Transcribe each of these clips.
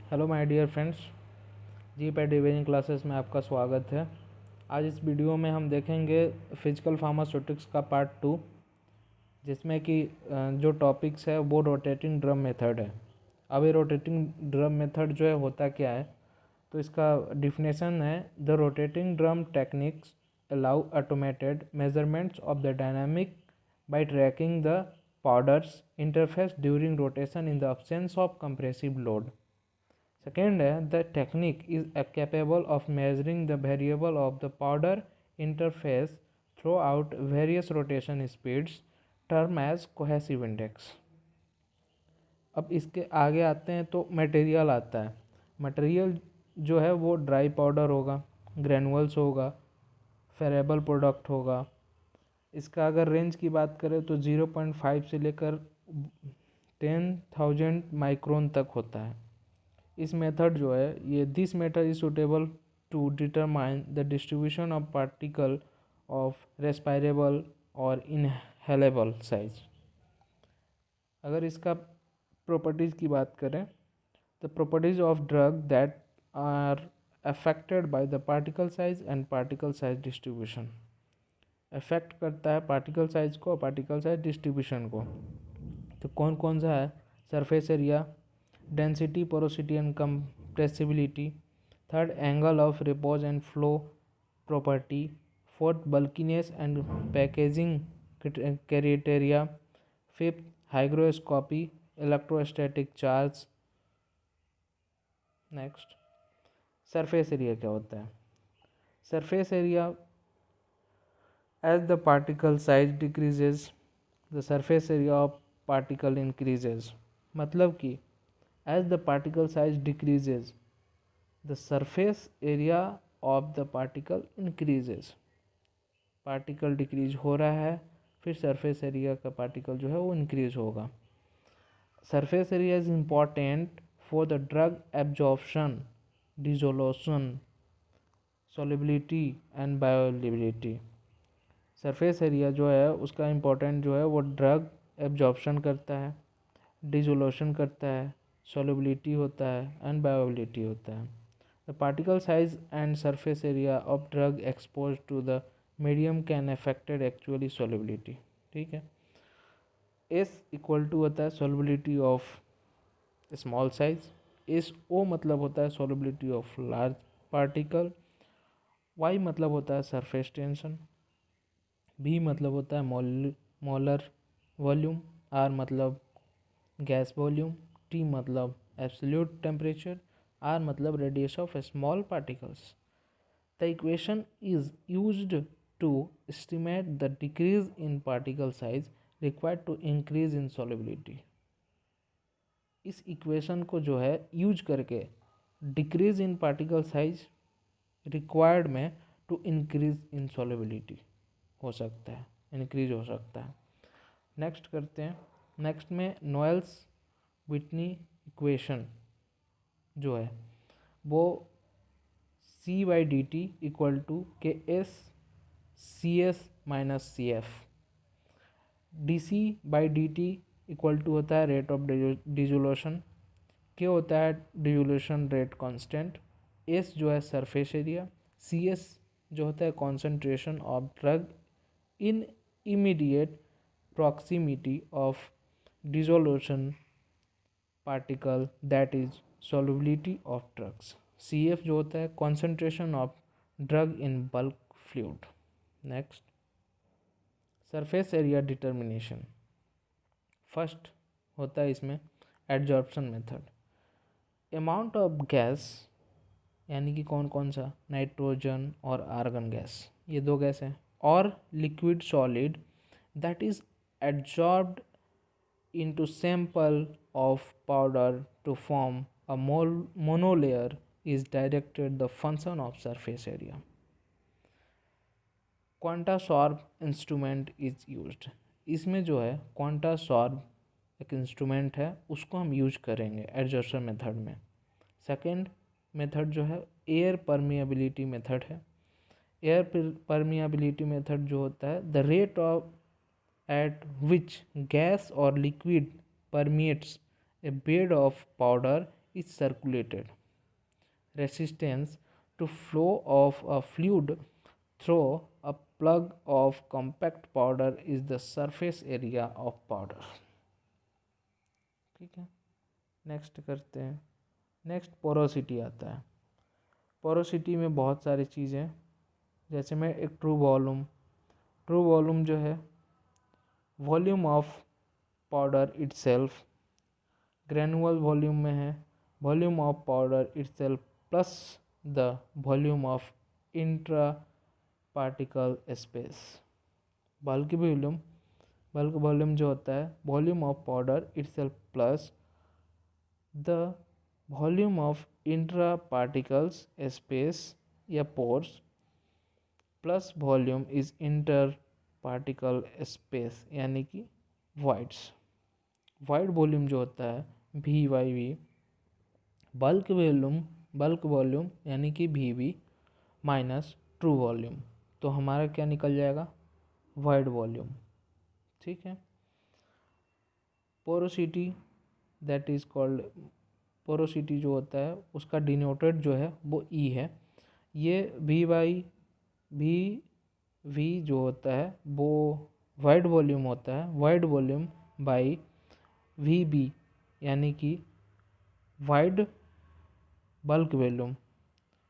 Hello my dear friends, GPAT division classes में आपका स्वागत है। आज इस वीडियो में हम देखेंगे फिजिकल फार्मास्यूटिक्स का पार्ट 2, जिसमें कि जो टॉपिक्स है वो रोटेटिंग ड्रम मेथड है। अब ये रोटेटिंग ड्रम मेथड जो है होता क्या है, तो इसका डिफिनेशन है: the rotating drum techniques allow automated measurements of the dynamic by tracking the powder's interface during rotation in the absence of compressive load. Second है, the technique is capable of measuring the variable of the powder interface throughout various rotation speeds, termed as cohesive index. अब इसके आगे आते हैं तो material आता है। Material जो है वो ड्राई पाउडर होगा, ग्रेनुअल्स होगा, फेरेबल प्रोडक्ट होगा। इसका अगर रेंज की बात करें तो 0.5 से लेकर 10,000 माइक्रोन तक होता है। इस मेथड जो है ये this method is suitable to determine the distribution of particle of respirable और इनहेलेबल साइज। अगर इसका प्रॉपर्टीज़ की बात करें, the properties of drug that are affected by the particle size and particle size distribution. Affect करता है particle size को, particle size distribution को। तो कौन कौन सा है? Surface area, density, porosity and compressibility. Third, angle of repose and flow property. Fourth, bulkiness and packaging criteria. Fifth, hygroscopy, electrostatic charge. Next, surface area क्या होता है? Surface area, as the particle size decreases the surface area of particle increases। मतलब कि as the particle size decreases the surface area of the particle increases। Particle decrease हो रहा है, फिर surface area का पार्टिकल जो है वो इंक्रीज होगा। Surface area is important for the drug absorption, dissolution, solubility and bioavailability. Surface area जो है उसका इम्पोर्टेंट जो है वो ड्रग एब्जॉर्प्शन करता है, डिसोल्यूशन करता है, सॉल्युबिलिटी होता है एंड बायोअवेलेबिलिटी होता है। The particle size and surface area of drug expose to the medium can affected actually solubility. ठीक है, एस इक्वल टू होता है solubility of small size, S O मतलब होता है solubility of large particle, Y मतलब होता है सरफेस टेंशन, बी मतलब होता है मोलर वॉल्यूम, आर मतलब गैस वॉल्यूम, टी मतलब एब्सोल्यूट टेम्परेचर, आर मतलब radius of small particles. The equation is used to estimate the decrease in particle size required to increase in solubility. इस equation को जो है यूज करके decrease in particle size required में to increase in solubility हो सकता है, increase हो सकता है। नेक्स्ट करते हैं। नेक्स्ट में नॉयल्स व्हिटनी इक्वेशन जो है वो C/dt equal to KS CS minus CF। dC/dt equal to होता है रेट ऑफ डिसोल्यूशन, के होता है डिसोल्यूशन रेट कांस्टेंट, S जो है सरफेस एरिया, CS जो होता है concentration of drug in immediate proximity of dissolution particle, that is solubility of drugs। CF जो होता है concentration of drug in bulk fluid। Next, surface area determination. First होता है इसमें adsorption method. Amount of gas, यानी कि कौन कौन सा, नाइट्रोजन और आर्गन गैस, ये दो गैस हैं, और liquid solid that is adsorbed into sample of powder to form a monolayer is directed the function of surface area। Quantasorb instrument is used. इसमें जो है क्वांटासॉर्ब एक इंस्ट्रूमेंट है, उसको हम यूज करेंगे एडजॉर्प्शन मेथड में। सेकेंड मेथड जो है एयर परमिएबिलिटी मेथड है। एयर परमिएबिलिटी मेथड जो होता है the rate of at which gas और liquid permeates a bed of powder is circulated. Resistance to flow of a fluid through a plug of compact powder is the surface area of powder. ठीक है, next करते हैं. Next porosity आता है. Porosity में बहुत सारी चीज़ें, जैसे में एक ट्रू वॉल्यूम जो है volume of powder itself. Granule volume में है volume of powder itself plus the volume of intra particle space. Bulk volume जो होता है volume of powder itself plus the volume of intra particles space या pores plus volume is inter particle space यानी कि wides. Wide volume जो होता है VYV. Bulk volume यानी कि VV माइनस ट्रू वॉल्यूम, तो हमारा क्या निकल जाएगा वाइड वॉल्यूम. ठीक है. Porosity that is called, porosity जो होता है उसका डिनोटेड जो है वो E है. ये VV जो होता है वो वाइड वॉल्यूम होता है. वाइड वॉल्यूम बाई VB यानी कि wide bulk volume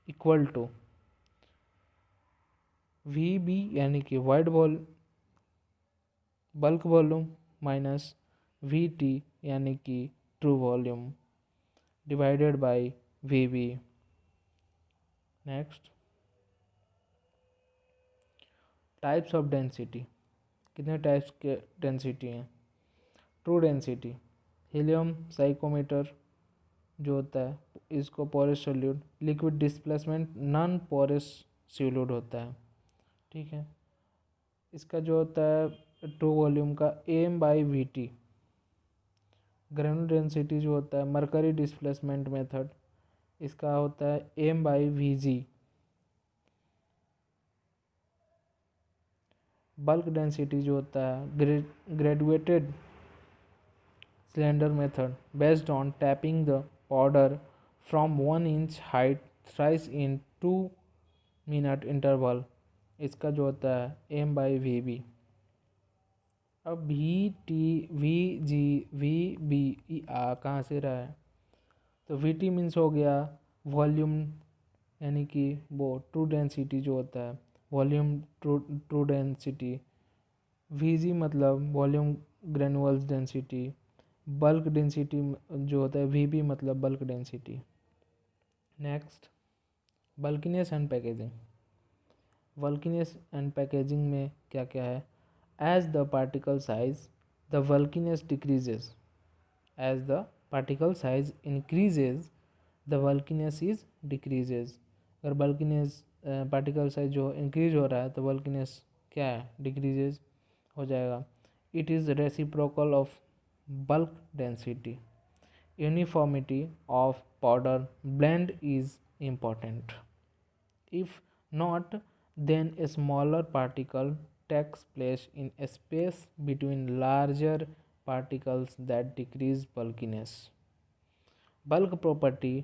equal to VB यानी कि wide bulk volume minus VT यानी कि true volume divided by VB. Next, types of density. कितने टाइप्स के डेंसिटी हैं. ट्रू डेंसिटी, हीलियम साइकोमीटर जो होता है इसको porous solute. Liquid displacement non porous solute होता है. ठीक है. इसका जो होता है ट्रू वॉल्यूम का AM/VT. ग्रेनुलर डेंसिटी जो होता है मरकरी डिस्प्लेसमेंट मेथड, इसका होता है AM/VG. बल्क डेंसिटी जो होता है graduated cylinder method based on tapping the powder from 1 inch height thrice in 2-minute interval. इसका जो होता है AM/VB. अब VT VG VB कहाँ से रहा है, तो VT मीन्स हो गया वॉल्यूम यानी कि वो ट्रू डेंसिटी जो होता है वॉल्यूम ट्रू डेंसिटी. VG मतलब volume granules density. Bulk density जो होता है VB मतलब bulk density. Next, bulkiness and packaging. Bulkiness and packaging में क्या क्या है. As the particle size the bulkiness decreases. As the particle size increases the bulkiness is decreases. अगर bulkiness particle size जो इंक्रीज हो रहा है तो बल्किनेस क्या है डिक्रीजेज हो जाएगा. It is reciprocal of bulk density. Uniformity of powder blend is important. If not, then a smaller particle takes place in a space between larger particles that decrease bulkiness. Bulk property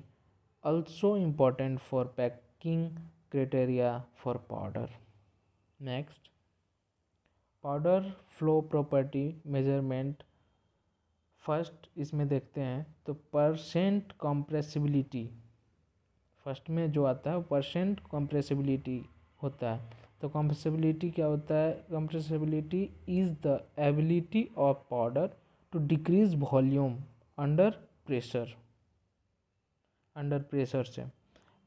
also important for packing criteria for powder. Next, powder flow property measurement. First इसमें देखते हैं तो percent compressibility. First में जो आता है percent compressibility होता है. तो कंप्रेसिबिलिटी क्या होता है. Compressibility is the ability of powder to decrease volume under pressure. Say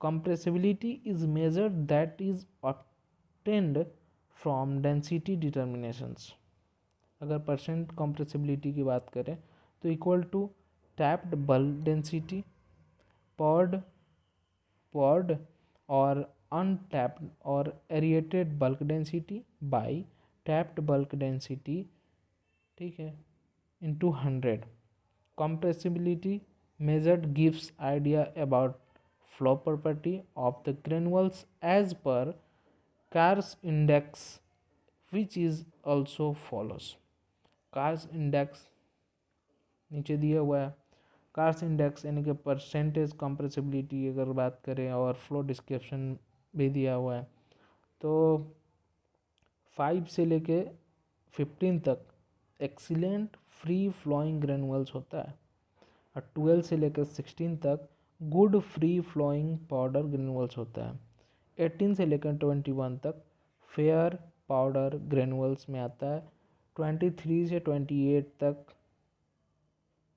compressibility is measure that is obtained from density determinations. अगर परसेंट कंप्रेसिबिलिटी की बात करें तो equal to tapped bulk density, poured और अनटैप्ड और aerated bulk density by tapped bulk density. ठीक है, into 100. Compressibility measured gives idea about flow property of the granules as per Carr's index which is also follows. Cars index नीचे दिया हुआ है. Cars index यानी कि percentage compressibility अगर बात करें, और फ्लो डिस्क्रिप्शन भी दिया हुआ है। तो 5 से लेके 15 तक एक्सीलेंट फ्री फ्लोइंग ग्रेनुअल्स होता है, और 12 से लेकर 16 तक good free flowing powder granules होता है। 18 से लेकर 21 तक फेयर पाउडर ग्रेनुअल्स में आता है। 23 से 28 तक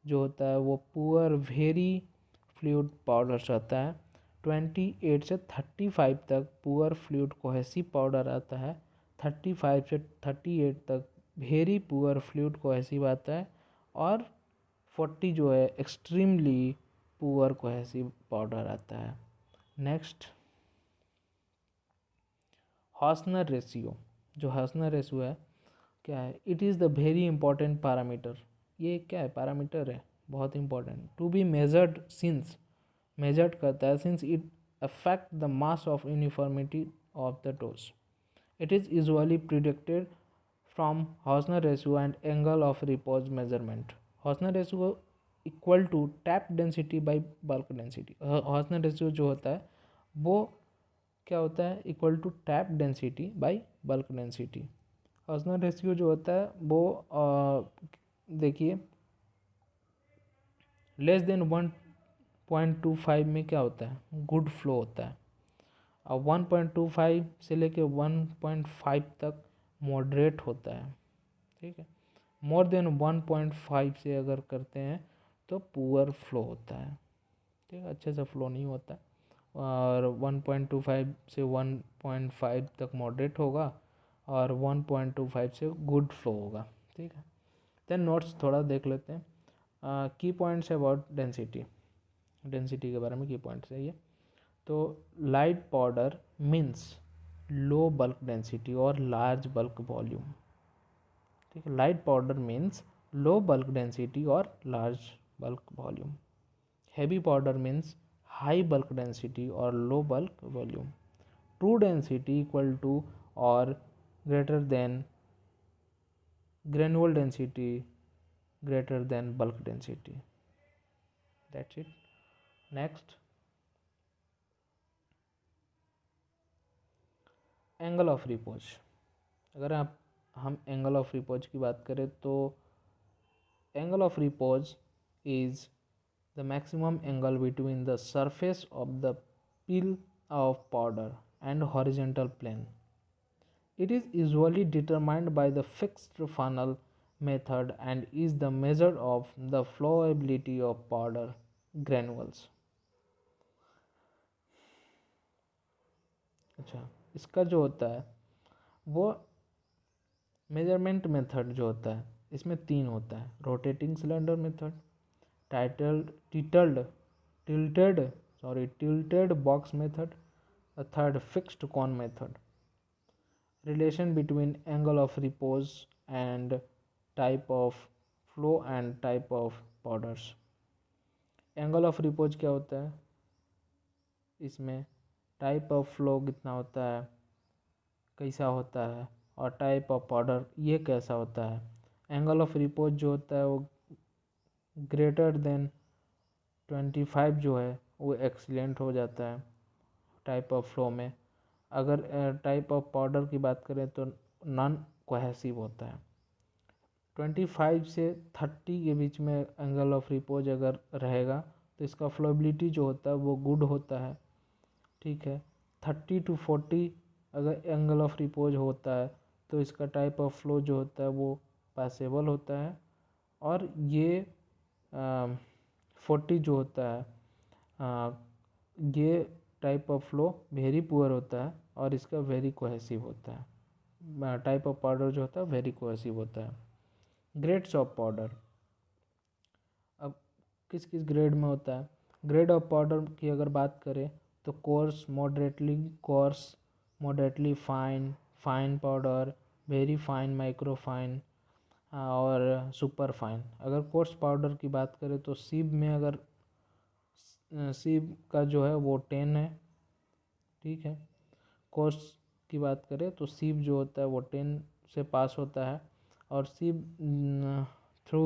जो होता है वो पुअर वेरी फ्लूइड पाउडर्स आता है। 28 से 35 तक पुअर फ्लूइड कोहेसिव पाउडर आता है। 35 से 38 तक वेरी पुअर फ्लूइड कोहेसिव आता है, और 40 जो है एक्सट्रीमली पुअर कोहेसिव पाउडर आता है। Next, Hausner ratio. जो हॉसनर रेशियो है क्या है? It is the very important parameter. ये क्या है? पैरामीटर है, बहुत important. To be measured since, measured करता है since it affect the mass of uniformity of the dose. It is usually predicted from Hausner ratio and angle of repose measurement. Hausner ratio equal to tap density by bulk density. Hausner ratio जो होता है वो क्या होता है? Equal to tap density by bulk density. Hausner ratio जो होता है वो देखिए लेस देन 1.25 में क्या होता है? गुड फ्लो होता है, और 1.25 से लेके 1.5 तक मॉडरेट होता है। ठीक है, मोर देन 1.5 से अगर करते हैं तो पुअर फ्लो होता है। ठीक है, अच्छे से फ्लो नहीं होता है। और 1.25 से 1.5 तक मॉडरेट होगा, और 1.25 से गुड फ्लो होगा। ठीक है, देन नोट्स थोड़ा देख लेते हैं। Key points about density, density के बारे में की पॉइंट्स है ये। तो light powder means low bulk density और लार्ज बल्क वॉल्यूम। ठीक है, light powder means low bulk density और large bulk volume. Heavy powder means high bulk density और low bulk volume. True density equal to और greater than granule density greater than bulk density. That's it. Next, angle of repose. अगर हम angle of repose की बात करें तो angle of repose is the maximum angle between the surface of the peel of powder and horizontal plane. It is usually determined by the fixed funnel method and is the measure of the flowability of powder granules. अच्छा, इसका जो होता है वो measurement method जो होता है इसमें 3 होता है। Rotating cylinder method, titled tilted tilted box method, third fixed cone method. Relation between angle of repose and type of flow and type of powders. Angle of repose क्या होता है? इसमें टाइप ऑफ फ्लो कितना होता है, कैसा होता है, और टाइप ऑफ पाउडर ये कैसा होता है। एंगल ऑफ रिपोज जो होता है वो ग्रेटर देन 25 जो है वो एक्सीलेंट हो जाता है टाइप ऑफ फ्लो में। अगर टाइप ऑफ पाउडर की बात करें तो नॉन कोहेसिव होता है। 25 से 30 के बीच में एंगल ऑफ रिपोज अगर रहेगा तो इसका फ्लोबिलिटी जो होता है वो गुड होता है। ठीक है, 30 to 40 अगर एंगल ऑफ रिपोज होता है तो इसका टाइप ऑफ फ्लो जो होता है वो पैसेबल होता है, और ये 40 जो होता है ये type of flow very poor होता है, और इसका वेरी कोहेसिव होता है। टाइप ऑफ पाउडर जो होता है वेरी कोहेसिव होता है। ग्रेड्स ऑफ पाउडर, अब किस किस ग्रेड में होता है? ग्रेड ऑफ पाउडर की अगर बात करें तो course, moderately course, moderately fine, fine powder, very fine, micro fine, और सुपर फाइन। अगर कोर्स पाउडर की बात करें तो सीब में अगर सीब का जो है वो 10 है। ठीक है, कोर्स की बात करें तो सीब जो होता है वो 10 से पास होता है, और सीब थ्रू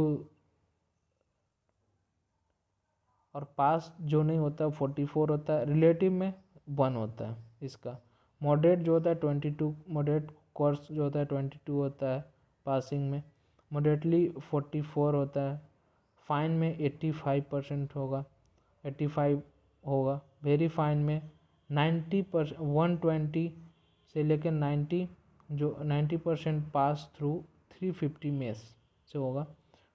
और पास जो नहीं होता 44 होता है, रिलेटिव में 1 होता है इसका। मॉडरेट जो होता है 22, मॉडरेट कोर्स जो होता है 22 होता है पासिंग में, मॉडरेटली 44 होता है, फाइन में 85% होगा, 85 होगा, वेरी फाइन में 90%, 120 से लेकर 90, जो 90% पास थ्रू 350 मेस से होगा।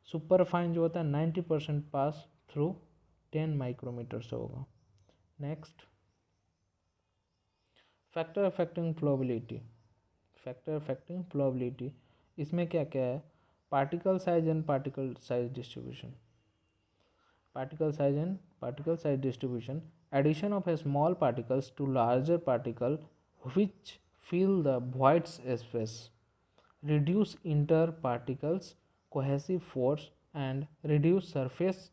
सुपर फाइन जो होता है 90% पास थ्रू 10 माइक्रोमीटर से होगा। Next, factor affecting flowability. Factor affecting flowability, इसमें क्या क्या है? Particle size and particle size distribution. Particle size and particle size distribution, addition of a small particles to larger particle which fill the void space, reduce interparticles cohesive force and reduce surface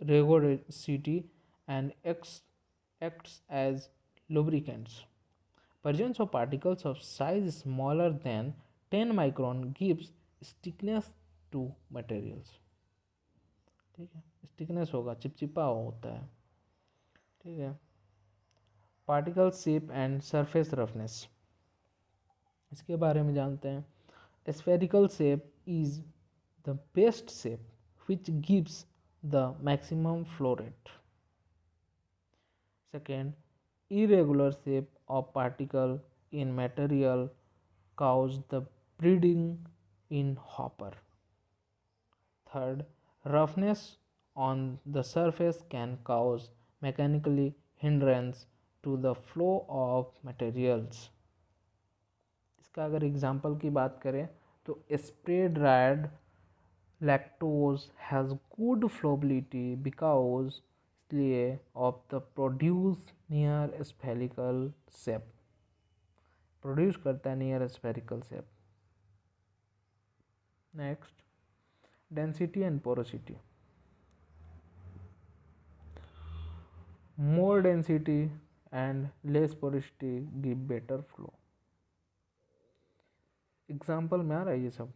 rigidity and acts as lubricants. Presence of particles of size smaller than 10 micron gives stickiness to materials. ठीक है, stickiness होगा, चिपचिपा होता है। ठीक है, particle shape and surface roughness, इसके बारे में जानते हैं। Spherical shape is the best shape which gives the maximum flow rate. Second, irregular shape of particle in material cause the breeding in hopper. Third, roughness on the surface can cause mechanically hindrance to the flow of materials. इसका अगर example की बात करें तो spray dried lactose has good flowability because इसलिए of the produce near spherical shape, produce करता है near spherical shape. Next, density and porosity. More density and less porosity give better flow. Example में आ रहा है ये सब।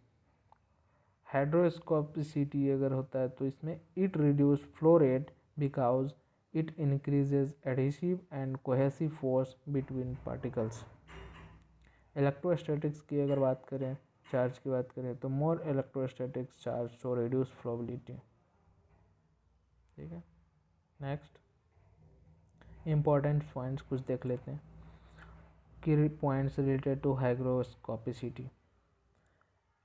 हाइड्रोस्कोपिसिटी अगर होता है तो इसमें it reduce flow rate because it increases adhesive and cohesive force between particles. Electrostatics की अगर बात करें, चार्ज की बात करें तो मोर electrostatics charge so reduce flowability. ठीक है, नेक्स्ट, इम्पॉर्टेंट पॉइंट्स कुछ देख लेते हैं। Key points related to hygroscopicity,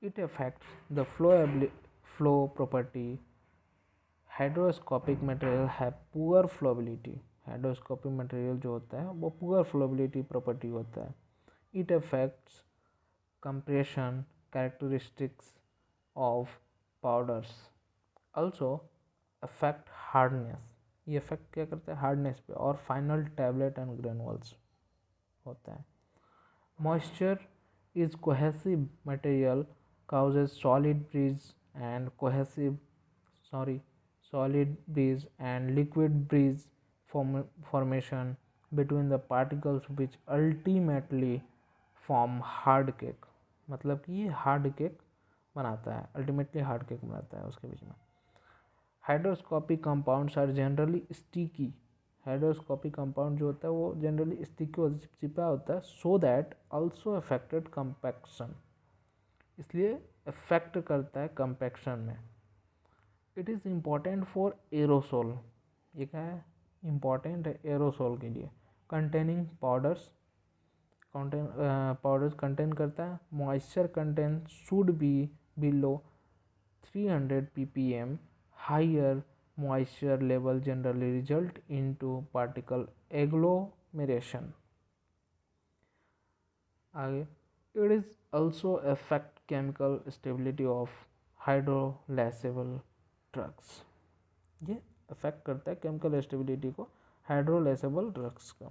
it affects the flow property. Hydroscopic material है पुअर फ्लोबिलिटी, हाइड्रोस्कोपिक मटेरियल जो होता है वो पुअर फ्लोबिलिटी प्रॉपर्टी होता है। It affects compression characteristics of powders, also affect hardness, ये इफेक्ट क्या करता है? हार्डनेस पे, और फाइनल टैबलेट एंड ग्रेनुअल्स होता है। Moisture is cohesive material causes solid breeze and liquid breeze formation between the particles which ultimately form hard cake। मतलब कि ये हार्ड केक बनाता है, अल्टीमेटली हार्ड केक बनाता है उसके बीच में। Hydroscopic compounds are generally sticky, hydroscopic compound जो होता है वो जनरली स्टिकी होता है, चिपचिपा होता है। So that also affected compaction, इसलिए अफेक्ट करता है कंपैक्शन में। It is important for aerosol, ये क्या है? इम्पॉर्टेंट है एरोसोल के लिए। कंटेनिंग पाउडर्स, पाउडर्स कंटेन करता है। Moisture content should be below 300 ppm, higher moisture level generally result into particle agglomeration. आगे, it is also affect chemical stability of hydrolyzable drugs, ये अफेक्ट करता है केमिकल स्टेबिलिटी को hydrolysable drugs का।